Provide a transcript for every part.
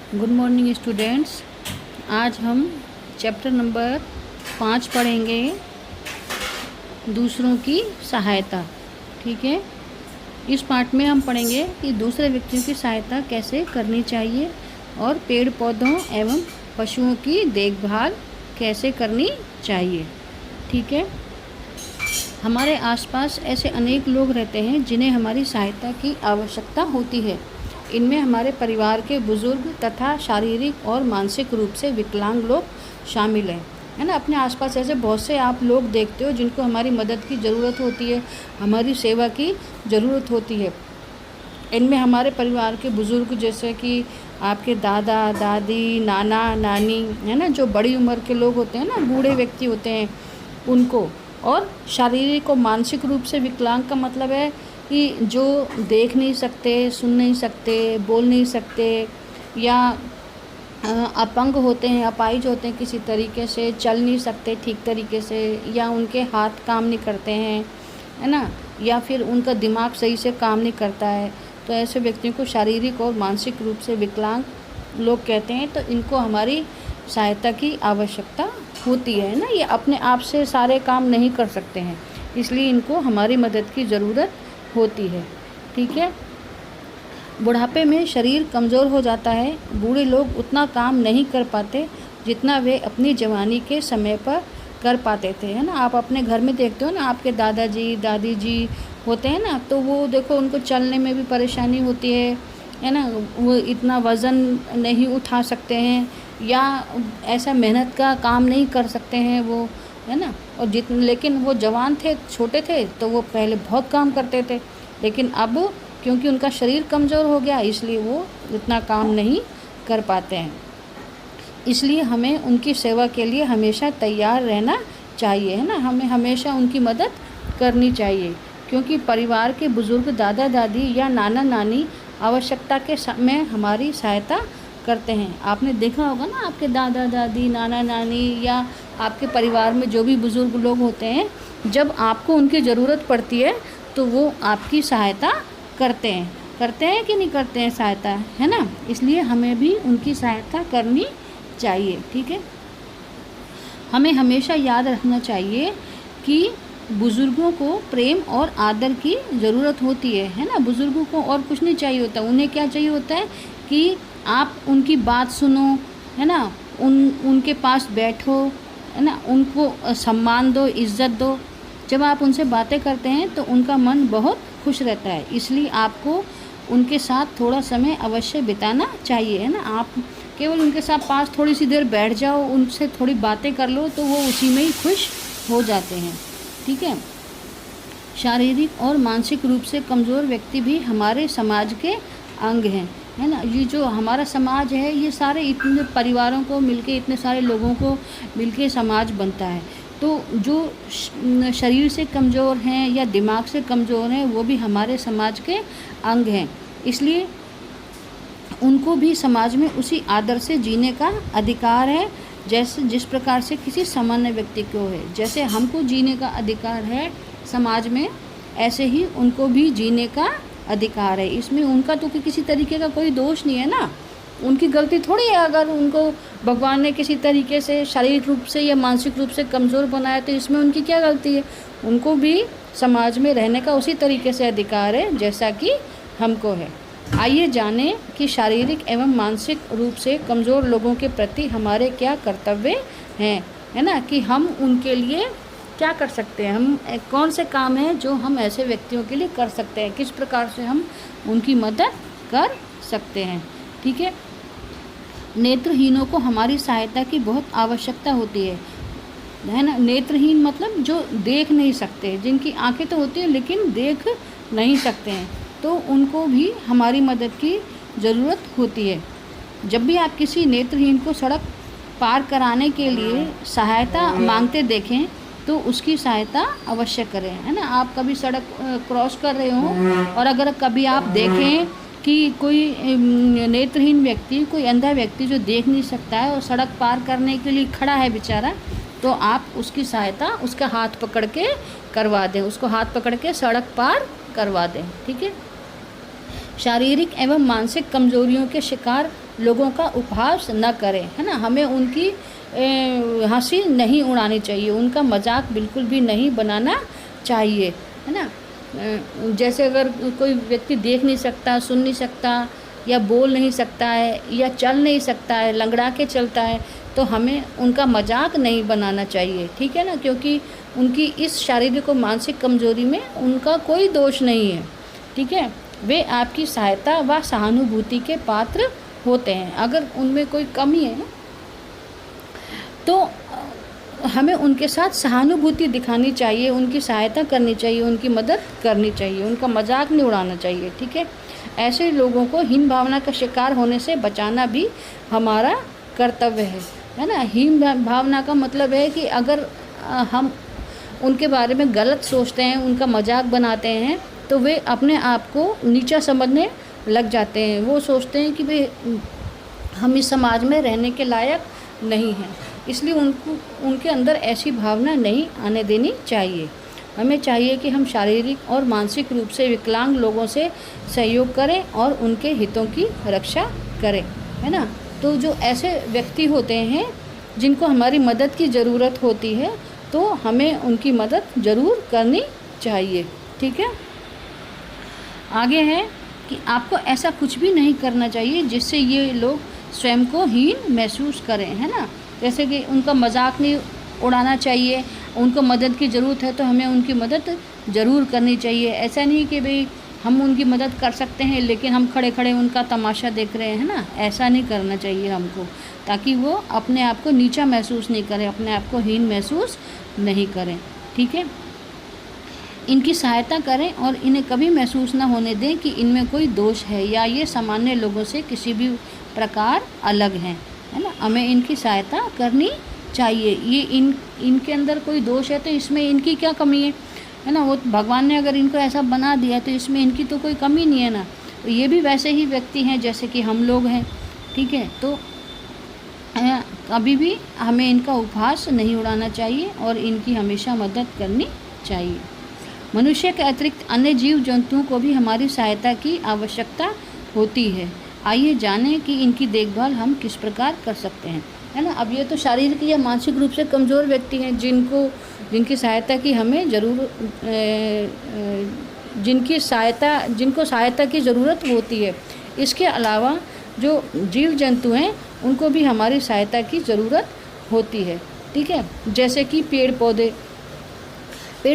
Good morning students. आज हम chapter number 5 पढ़ेंगे, दूसरों की सहायता। ठीक है, इस पार्ट में हम पढ़ेंगे कि दूसरे व्यक्तियों की सहायता कैसे करनी चाहिए और पेड़ पौधों एवं पशुओं की देखभाल कैसे करनी चाहिए। ठीक है, हमारे आसपास ऐसे अनेक लोग रहते हैं जिन्हें हमारी सहायता की आवश्यकता होती है। इनमें हमारे परिवार के बुजुर्ग तथा शारीरिक और मानसिक रूप से विकलांग लोग शामिल हैं, है ना। अपने आसपास ऐसे बहुत से आप लोग देखते हो जिनको हमारी मदद की ज़रूरत होती है, हमारी सेवा की ज़रूरत होती है। इनमें हमारे परिवार के बुजुर्ग जैसे कि आपके दादा दादी, नाना नानी, है ना, जो बड़ी उम्र के लोग होते हैं ना, बूढ़े व्यक्ति होते हैं उनको। और शारीरिक और मानसिक रूप से विकलांग का मतलब है कि जो देख नहीं सकते, सुन नहीं सकते, बोल नहीं सकते, या अपंग होते हैं, अपाहिज होते हैं, किसी तरीके से चल नहीं सकते ठीक तरीके से, या उनके हाथ काम नहीं करते हैं, है ना, या फिर उनका दिमाग सही से काम नहीं करता है। तो ऐसे व्यक्तियों को शारीरिक और मानसिक रूप से विकलांग लोग कहते हैं। तो इनको हमारी सहायता की आवश्यकता होती है ना। ये अपने आप से सारे काम नहीं कर सकते हैं, इसलिए इनको हमारी मदद की ज़रूरत होती है। ठीक है, बुढ़ापे में शरीर कमज़ोर हो जाता है। बूढ़े लोग उतना काम नहीं कर पाते जितना वे अपनी जवानी के समय पर कर पाते थे, है ना। आप अपने घर में देखते हो ना, आपके दादाजी दादी जी होते हैं ना, तो वो देखो उनको चलने में भी परेशानी होती है ना। वो इतना वज़न नहीं उठा सकते हैं, या ऐसा मेहनत का काम नहीं कर सकते हैं वो, है ना। और लेकिन वो जवान थे, छोटे थे, तो वो पहले बहुत काम करते थे। लेकिन अब क्योंकि उनका शरीर कमज़ोर हो गया, इसलिए वो इतना काम नहीं कर पाते हैं। इसलिए हमें उनकी सेवा के लिए हमेशा तैयार रहना चाहिए, है ना। हमें हमेशा उनकी मदद करनी चाहिए, क्योंकि परिवार के बुज़ुर्ग दादा दादी या नाना नानी आवश्यकता के समय हमारी सहायता करते हैं। आपने देखा होगा ना, आपके दादा दादी, नाना नानी, या आपके परिवार में जो भी बुज़ुर्ग लोग होते हैं, जब आपको उनकी ज़रूरत पड़ती है तो वो आपकी सहायता करते हैं कि नहीं करते हैं सहायता, है ना। इसलिए हमें भी उनकी सहायता करनी चाहिए। ठीक है, हमें हमेशा याद रखना चाहिए कि बुज़ुर्गों को प्रेम और आदर की ज़रूरत होती है ना। बुज़ुर्गों को और कुछ नहीं चाहिए होता, उन्हें क्या चाहिए होता है कि आप उनकी बात सुनो, है ना, उनके पास बैठो, है ना, उनको सम्मान दो, इज़्ज़त दो। जब आप उनसे बातें करते हैं तो उनका मन बहुत खुश रहता है। इसलिए आपको उनके साथ थोड़ा समय अवश्य बिताना चाहिए, है ना। आप केवल उनके साथ पास थोड़ी सी देर बैठ जाओ, उनसे थोड़ी बातें कर लो, तो वो उसी में ही खुश हो जाते हैं। ठीक है, शारीरिक और मानसिक रूप से कमज़ोर व्यक्ति भी हमारे समाज के अंग हैं, है ना। ये जो हमारा समाज है, ये सारे इतने परिवारों को मिलके, इतने सारे लोगों को मिलके समाज बनता है। तो जो शरीर से कमज़ोर हैं या दिमाग से कमज़ोर हैं, वो भी हमारे समाज के अंग हैं। इसलिए उनको भी समाज में उसी आदर से जीने का अधिकार है, जैसे जिस प्रकार से किसी सामान्य व्यक्ति को है। जैसे हमको जीने का अधिकार है समाज में, ऐसे ही उनको भी जीने का अधिकार है। इसमें उनका तो किसी तरीके का कोई दोष नहीं है ना, उनकी गलती थोड़ी है। अगर उनको भगवान ने किसी तरीके से शारीरिक रूप से या मानसिक रूप से कमज़ोर बनाया, तो इसमें उनकी क्या गलती है। उनको भी समाज में रहने का उसी तरीके से अधिकार है जैसा कि हमको है। आइए जानें कि शारीरिक एवं मानसिक रूप से कमज़ोर लोगों के प्रति हमारे क्या कर्तव्य हैं, है ना, कि हम उनके लिए क्या कर सकते हैं, हम कौन से काम हैं जो हम ऐसे व्यक्तियों के लिए कर सकते हैं, किस प्रकार से हम उनकी मदद कर सकते हैं। ठीक है, नेत्रहीनों को हमारी सहायता की बहुत आवश्यकता होती है ना। नेत्रहीन मतलब जो देख नहीं सकते, जिनकी आंखें तो होती हैं लेकिन देख नहीं सकते हैं, तो उनको भी हमारी मदद की ज़रूरत होती है। जब भी आप किसी नेत्रहीन को सड़क पार कराने के लिए सहायता मांगते देखें, तो उसकी सहायता अवश्य करें, है ना। आप कभी सड़क क्रॉस कर रहे हो और अगर कभी आप देखें कि कोई नेत्रहीन व्यक्ति, कोई अंधा व्यक्ति जो देख नहीं सकता है और सड़क पार करने के लिए खड़ा है बेचारा, तो आप उसकी सहायता उसका हाथ पकड़ के करवा दें, उसको हाथ पकड़ के सड़क पार करवा दें। ठीक है, शारीरिक एवं मानसिक कमजोरियों के शिकार लोगों का उपहास न करें, है ना। हमें उनकी हंसी नहीं उड़ानी चाहिए, उनका मजाक बिल्कुल भी नहीं बनाना चाहिए, है ना। जैसे अगर कोई व्यक्ति देख नहीं सकता, सुन नहीं सकता, या बोल नहीं सकता है, या चल नहीं सकता है, लंगड़ा के चलता है, तो हमें उनका मजाक नहीं बनाना चाहिए, ठीक है ना। क्योंकि उनकी इस शारीरिक और मानसिक कमजोरी में उनका कोई दोष नहीं है, ठीक है। वे आपकी सहायता व सहानुभूति के पात्र होते हैं। अगर उनमें कोई कमी है तो हमें उनके साथ सहानुभूति दिखानी चाहिए, उनकी सहायता करनी चाहिए, उनकी मदद करनी चाहिए, उनका मजाक नहीं उड़ाना चाहिए, ठीक है। ऐसे लोगों को हीन भावना का शिकार होने से बचाना भी हमारा कर्तव्य है ना। हीन भावना का मतलब है कि अगर हम उनके बारे में गलत सोचते हैं, उनका मजाक बनाते हैं, तो वे अपने आप को नीचा समझने लग जाते हैं। वो सोचते हैं कि भाई हम इस समाज में रहने के लायक नहीं हैं, इसलिए उनके अंदर ऐसी भावना नहीं आने देनी चाहिए। हमें चाहिए कि हम शारीरिक और मानसिक रूप से विकलांग लोगों से सहयोग करें और उनके हितों की रक्षा करें, है ना। तो जो ऐसे व्यक्ति होते हैं जिनको हमारी मदद की ज़रूरत होती है, तो हमें उनकी मदद ज़रूर करनी चाहिए, ठीक है। आगे है कि आपको ऐसा कुछ भी नहीं करना चाहिए जिससे ये लोग स्वयं को हीन महसूस करें, है ना। जैसे कि उनका मजाक नहीं उड़ाना चाहिए, उनको मदद की ज़रूरत है तो हमें उनकी मदद ज़रूर करनी चाहिए। ऐसा नहीं कि भाई हम उनकी मदद कर सकते हैं लेकिन हम खड़े खड़े उनका तमाशा देख रहे हैं, है ना। ऐसा नहीं करना चाहिए हमको, ताकि वो अपने आप को नीचा महसूस नहीं करें, अपने आप को हीन महसूस नहीं करें, ठीक है। इनकी सहायता करें और इन्हें कभी महसूस न होने दें कि इनमें कोई दोष है या ये सामान्य लोगों से किसी भी प्रकार अलग हैं, है ना। हमें इनकी सहायता करनी चाहिए। ये इनके अंदर कोई दोष है तो इसमें इनकी क्या कमी है ना। वो भगवान ने अगर इनको ऐसा बना दिया तो इसमें इनकी तो कोई कमी नहीं है ना। तो ये भी वैसे ही व्यक्ति हैं जैसे कि हम लोग हैं, ठीक है। तो कभी भी हमें इनका उपहास नहीं उड़ाना चाहिए और इनकी हमेशा मदद करनी चाहिए। मनुष्य के अतिरिक्त अन्य जीव जंतुओं को भी हमारी सहायता की आवश्यकता होती है। आइए जानें कि इनकी देखभाल हम किस प्रकार कर सकते हैं, है ना। अब ये तो शारीरिक या मानसिक रूप से कमज़ोर व्यक्ति हैं जिनकी सहायता की हमें जिनको सहायता की ज़रूरत होती है। इसके अलावा जो जीव जंतु हैं उनको भी हमारी सहायता की ज़रूरत होती है, ठीक है। जैसे कि पेड़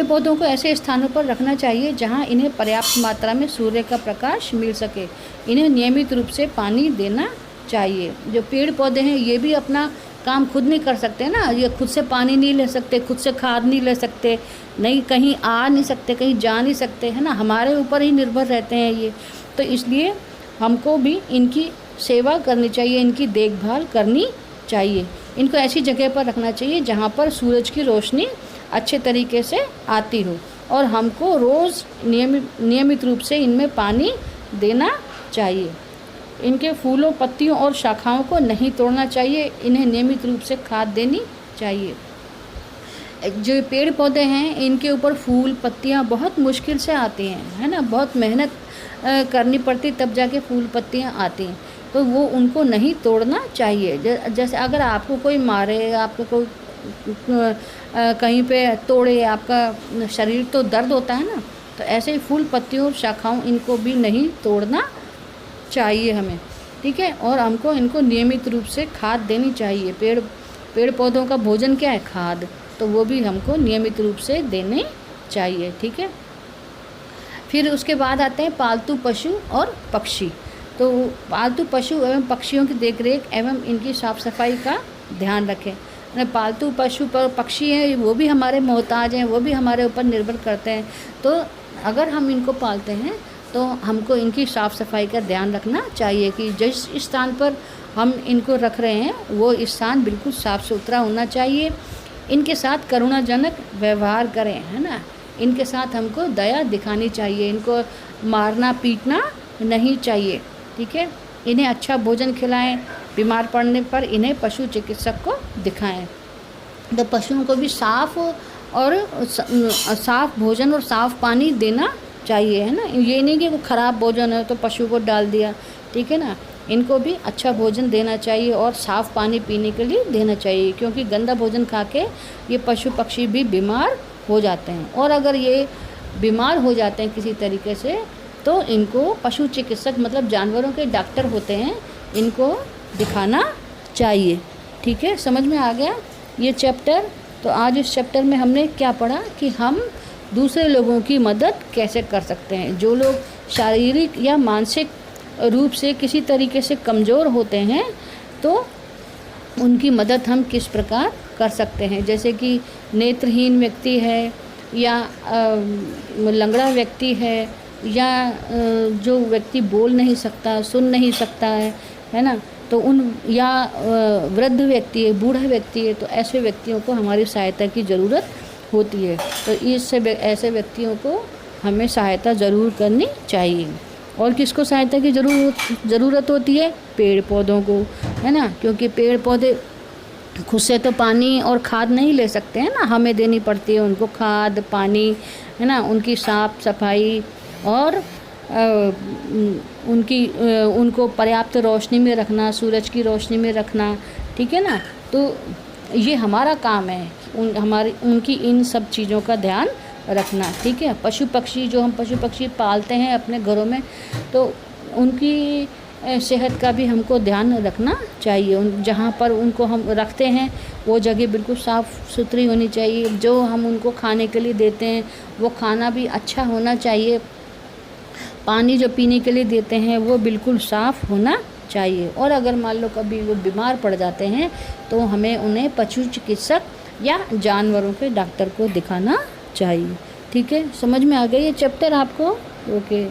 पौधों को ऐसे स्थानों पर रखना चाहिए जहां इन्हें पर्याप्त मात्रा में सूर्य का प्रकाश मिल सके। इन्हें नियमित रूप से पानी देना चाहिए। जो पेड़ पौधे हैं ये भी अपना काम खुद नहीं कर सकते ना, ये खुद से पानी नहीं ले सकते, खुद से खाद नहीं ले सकते, नहीं कहीं आ नहीं सकते, कहीं जा नहीं सकते, है ना। हमारे ऊपर ही निर्भर रहते हैं ये। तो इसलिए हमको भी इनकी सेवा करनी चाहिए, इनकी देखभाल करनी चाहिए। इनको ऐसी जगह पर रखना चाहिए जहाँ पर सूरज की रोशनी अच्छे तरीके से आती हो और हमको रोज़ नियमित रूप से इनमें पानी देना चाहिए। इनके फूलों, पत्तियों और शाखाओं को नहीं तोड़ना चाहिए, इन्हें नियमित रूप से खाद देनी चाहिए। जो पेड़ पौधे हैं इनके ऊपर फूल पत्तियां बहुत मुश्किल से आती हैं, है ना। बहुत मेहनत करनी पड़ती तब जाके फूल पत्तियां आती हैं, तो वो उनको नहीं तोड़ना चाहिए। जैसे अगर आपको कोई मारे, आपको कोई कहीं पे तोड़े, आपका शरीर तो दर्द होता है ना। तो ऐसे ही फूल पत्तियों और शाखाओं इनको भी नहीं तोड़ना चाहिए हमें, ठीक है। और हमको इनको नियमित रूप से खाद देनी चाहिए। पेड़ पौधों का भोजन क्या है? खाद। तो वो भी हमको नियमित रूप से देने चाहिए, ठीक है। फिर उसके बाद आते हैं पालतू पशु और पक्षी। तो पालतू पशु एवं पक्षियों की देखरेख एवं इनकी साफ़ सफाई का ध्यान रखें। पालतू पशु पक्षी हैं वो भी हमारे मोहताज हैं, वो भी हमारे ऊपर निर्भर करते हैं। तो अगर हम इनको पालते हैं तो हमको इनकी साफ़ सफाई का ध्यान रखना चाहिए कि जिस स्थान पर हम इनको रख रहे हैं वो स्थान बिल्कुल साफ़ सुथरा होना चाहिए। इनके साथ करुणाजनक व्यवहार करें, है ना। इनके साथ हमको दया दिखानी चाहिए, इनको मारना पीटना नहीं चाहिए, ठीक है। इन्हें अच्छा भोजन खिलाएं, बीमार पड़ने पर इन्हें पशु चिकित्सक को दिखाएं। तो पशुओं को भी साफ़ भोजन और साफ़ पानी देना चाहिए, है ना। ये नहीं कि वो ख़राब भोजन है तो पशु को डाल दिया, ठीक है ना। इनको भी अच्छा भोजन देना चाहिए और साफ़ पानी पीने के लिए देना चाहिए, क्योंकि गंदा भोजन खा के ये पशु पक्षी भी बीमार हो जाते हैं। और अगर ये बीमार हो जाते हैं किसी तरीके से तो इनको पशु चिकित्सक मतलब जानवरों के डॉक्टर होते हैं, इनको दिखाना चाहिए। ठीक है, समझ में आ गया ये चैप्टर। तो आज इस चैप्टर में हमने क्या पढ़ा कि हम दूसरे लोगों की मदद कैसे कर सकते हैं। जो लोग शारीरिक या मानसिक रूप से किसी तरीके से कमज़ोर होते हैं तो उनकी मदद हम किस प्रकार कर सकते हैं। जैसे कि नेत्रहीन व्यक्ति है या लंगड़ा व्यक्ति है या जो व्यक्ति बोल नहीं सकता, सुन नहीं सकता है ना, तो उन या वृद्ध व्यक्ति है, बूढ़ा व्यक्ति है, तो ऐसे व्यक्तियों को हमारी सहायता की ज़रूरत होती है। तो ऐसे व्यक्तियों को हमें सहायता ज़रूर करनी चाहिए। और किसको सहायता की ज़रूरत होती है? पेड़ पौधों को, है ना, क्योंकि पेड़ पौधे खुद से तो पानी और खाद नहीं ले सकते हैं ना, हमें देनी पड़ती है उनको खाद पानी, है ना, उनकी साफ सफाई और उनको पर्याप्त रोशनी में रखना, सूरज की रोशनी में रखना, ठीक है ना। तो ये हमारा काम है, उनकी इन सब चीज़ों का ध्यान रखना, ठीक है। पशु पक्षी जो हम पशु पक्षी पालते हैं अपने घरों में, तो उनकी सेहत का भी हमको ध्यान रखना चाहिए। जहाँ पर उनको हम रखते हैं वो जगह बिल्कुल साफ़ सुथरी होनी चाहिए। जो हम उनको खाने के लिए देते हैं वो खाना भी अच्छा होना चाहिए। पानी जो पीने के लिए देते हैं वो बिल्कुल साफ़ होना चाहिए। और अगर मान लो कभी वो बीमार पड़ जाते हैं तो हमें उन्हें पशु चिकित्सक या जानवरों के डॉक्टर को दिखाना चाहिए। ठीक है, समझ में आ गई ये चैप्टर आपको? ओके।